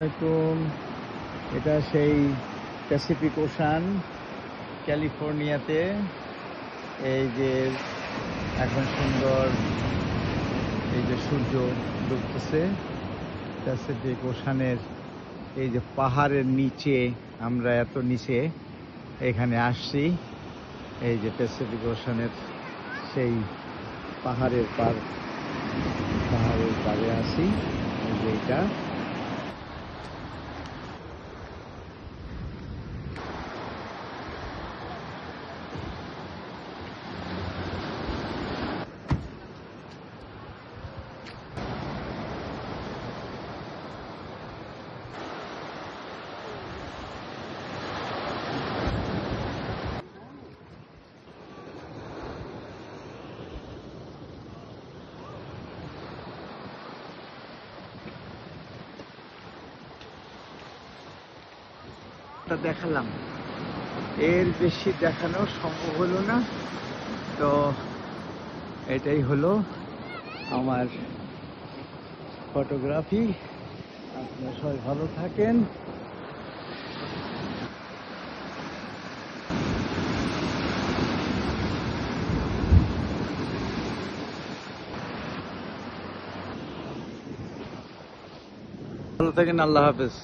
আসসালামাইকুম। এটা সেই প্যাসিফিক ওশান, ক্যালিফোর্নিয়াতে। এই যে এখন সুন্দর এই যে সূর্য ডুবতেছে প্যাসিফিক ওশানের এই যে পাহাড়ের নিচে, আমরা এত নিচে এখানে আসছি। এই যে প্যাসিফিক ওশানের সেই পাহাড়ের পাড়ে আছি। এই যে এটা দেখালাম, এর বেশি দেখানো সম্ভব হলো না। তো এটাই হলো আমার ফটোগ্রাফি। আপনারা সবাই ভালো থাকেন। ভালো থাকেন। আল্লাহ হাফেজ।